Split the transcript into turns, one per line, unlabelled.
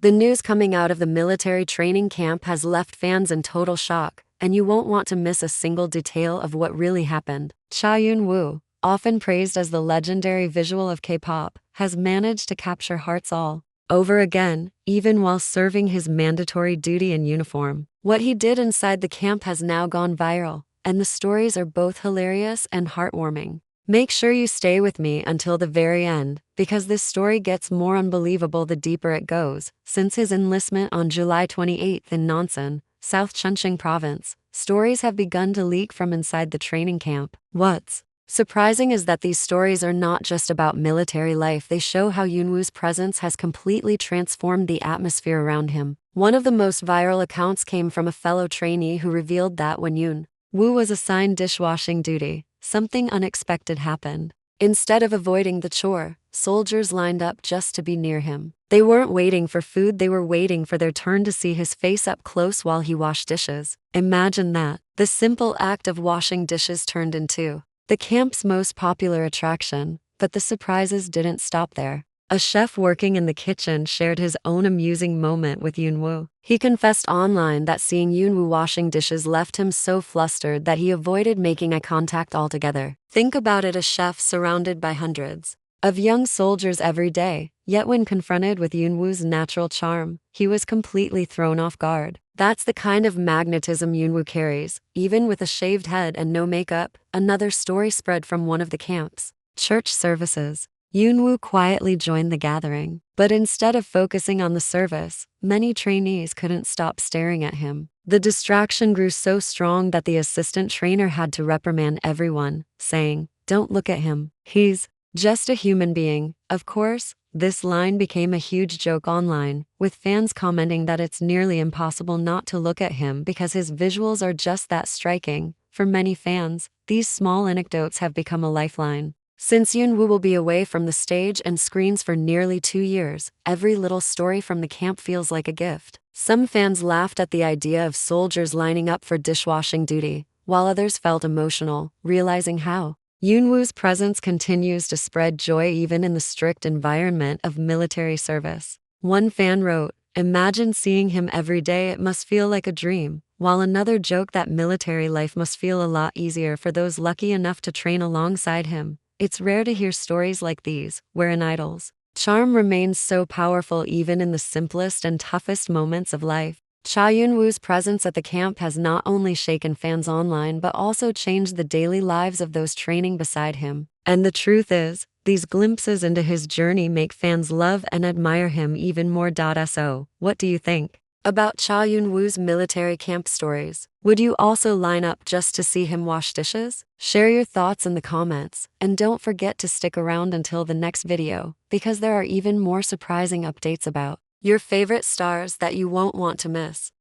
The news coming out of the military training camp has left fans in total shock, and you won't want to miss a single detail of what really happened. Eun Woo, often praised as the legendary visual of K-pop, has managed to capture hearts all over again, even while serving his mandatory duty in uniform. What he did inside the camp has now gone viral, and the stories are both hilarious and heartwarming. Make sure you stay with me until the very end, because this story gets more unbelievable the deeper it goes. Since his enlistment on July 28 in Nonsan, South Chungcheong Province, stories have begun to leak from inside the training camp. What's surprising is that these stories are not just about military life, they show how Eun Woo's presence has completely transformed the atmosphere around him. One of the most viral accounts came from a fellow trainee who revealed that when Eun Woo was assigned dishwashing duty, something unexpected happened. Instead of avoiding the chore, soldiers lined up just to be near him. They weren't waiting for food, they were waiting for their turn to see his face up close while he washed dishes. Imagine that. The simple act of washing dishes turned into the camp's most popular attraction, but the surprises didn't stop there. A chef working in the kitchen shared his own amusing moment with Eun Woo. He confessed online that seeing Eun Woo washing dishes left him so flustered that he avoided making eye contact altogether. Think about it, a chef surrounded by hundreds of young soldiers every day, yet when confronted with Eun Woo's natural charm, he was completely thrown off guard. That's the kind of magnetism Eun Woo carries, even with a shaved head and no makeup. Another story spread from one of the camp's church services. Eun Woo quietly joined the gathering, but instead of focusing on the service, many trainees couldn't stop staring at him. The distraction grew so strong that the assistant trainer had to reprimand everyone, saying, "Don't look at him. He's just a human being." Of course, this line became a huge joke online, with fans commenting that it's nearly impossible not to look at him because his visuals are just that striking. For many fans, these small anecdotes have become a lifeline. Since Eun Woo will be away from the stage and screens for nearly 2 years, every little story from the camp feels like a gift. Some fans laughed at the idea of soldiers lining up for dishwashing duty, while others felt emotional, realizing how Eun Woo's presence continues to spread joy even in the strict environment of military service. One fan wrote, "Imagine seeing him every day, it must feel like a dream," while another joked that military life must feel a lot easier for those lucky enough to train alongside him. It's rare to hear stories like these, where an idol's charm remains so powerful even in the simplest and toughest moments of life. Eun Woo's presence at the camp has not only shaken fans online but also changed the daily lives of those training beside him. And the truth is, these glimpses into his journey make fans love and admire him even more. So, what do you think about Eun Woo's military camp stories? Would you also line up just to see him wash dishes? Share your thoughts in the comments, and don't forget to stick around until the next video, because there are even more surprising updates about your favorite stars that you won't want to miss.